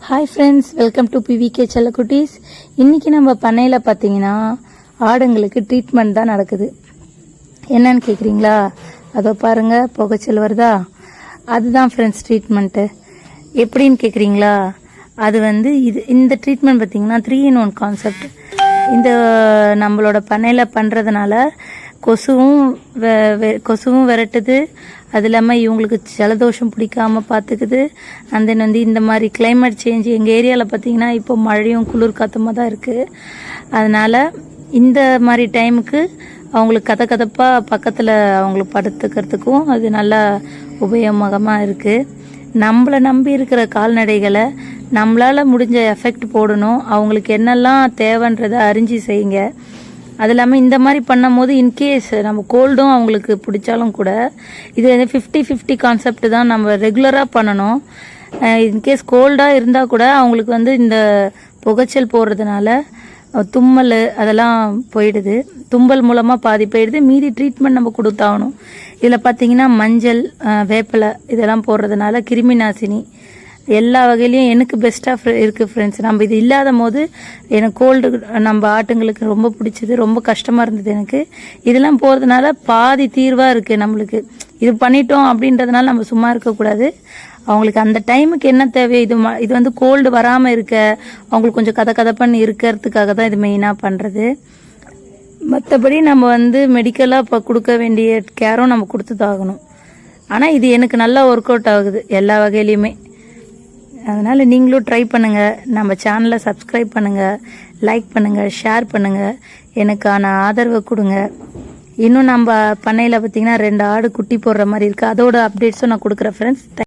Hi friends, welcome to PVK செல்லக்குட்டீஸ். இன்றைக்கி நம்ம பண்ணையில் பார்த்தீங்கன்னா ஆடுங்களுக்கு ட்ரீட்மெண்ட் தான் நடக்குது. என்னன்னு கேட்குறீங்களா? அதோ பாருங்கள், புகைச்சல் வருதா? அதுதான் ஃப்ரெண்ட்ஸ் ட்ரீட்மெண்ட்டு. எப்படின்னு கேட்குறீங்களா? அது இந்த ட்ரீட்மெண்ட் பார்த்தீங்கன்னா 3-in-1 கான்செப்ட். இந்த நம்மளோட பண்ணையில் பண்ணுறதுனால கொசுவும் விரட்டுது. அது இல்லாமல் இவங்களுக்கு ஜலதோஷம் பிடிக்காமல் பார்த்துக்குது. அண்ட் தென் இந்த மாதிரி கிளைமேட் சேஞ்ச் எங்கள் ஏரியாவில் பார்த்திங்கன்னா இப்போ மழையும் குளிர் காத்தமாக தான் இருக்குது. அதனால் இந்த மாதிரி டைமுக்கு அவங்களுக்கு கதப்பாக பக்கத்தில் அவங்களுக்கு படுத்துக்கிறதுக்கும் அது நல்லா உபயோகமாக இருக்குது. நம்மளை நம்பி இருக்கிற கால்நடைகளை நம்மளால் முடிஞ்ச எஃபெக்ட் போடணும். அவங்களுக்கு என்னெல்லாம் தேவைன்றதை அறிஞ்சு செய்யுங்க. அது இல்லாமல் இந்த மாதிரி பண்ணும் போது இன்கேஸ் நம்ம கோல்டும் அவங்களுக்கு பிடிச்சாலும் கூட இது 50-50 கான்செப்ட் தான் நம்ம ரெகுலராக பண்ணணும். இன்கேஸ் கோல்டாக இருந்தால் கூட அவங்களுக்கு இந்த புகைச்சல் போடுறதுனால தும்மல் அதெல்லாம் போயிடுது. தும்பல் மூலமாக பாதி போயிடுது. மீதி ட்ரீட்மெண்ட் நம்ம கொடுத்தாகணும். இதில் பார்த்தீங்கன்னா மஞ்சள், வேப்பிலை இதெல்லாம் போடுறதுனால கிருமி நாசினி எல்லா வகையிலையும் எனக்கு பெஸ்ட்டாக இருக்குது ஃப்ரெண்ட்ஸ். நம்ம இது இல்லாத போது எனக்கு கோல்டு நம்ம ஆட்டுங்களுக்கு ரொம்ப பிடிச்சது, ரொம்ப கஷ்டமாக இருந்தது எனக்கு. இதெல்லாம் போகிறதுனால பாதி தீர்வாக இருக்குது நம்மளுக்கு. இது பண்ணிட்டோம் அப்படின்றதுனால நம்ம சும்மா இருக்கக்கூடாது. அவங்களுக்கு அந்த டைமுக்கு என்ன தேவையோ இது கோல்டு வராமல் இருக்க, அவங்களுக்கு கொஞ்சம் கதப்பன்னு இருக்கிறதுக்காக தான் இது மெயினாக பண்ணுறது. மற்றபடி நம்ம மெடிக்கலாக இப்போ கொடுக்க வேண்டிய கேரும் நம்ம கொடுத்துதாகணும். ஆனால் இது எனக்கு நல்லா ஒர்க் அவுட் ஆகுது எல்லா வகையிலையுமே. அதனால் நீங்களும் ட்ரை பண்ணுங்கள். நம்ம சேனலை சப்ஸ்கிரைப் பண்ணுங்கள், லைக் பண்ணுங்கள், ஷேர் பண்ணுங்கள். எனக்கான ஆதரவை கொடுங்க. இன்னும் நம்ம பண்ணையில் பார்த்திங்கன்னா 2 ஆடு குட்டி போடுற மாதிரி இருக்குது. அதோட அப்டேட்ஸும் நான் கொடுக்குறேன் ஃப்ரெண்ட்ஸ்.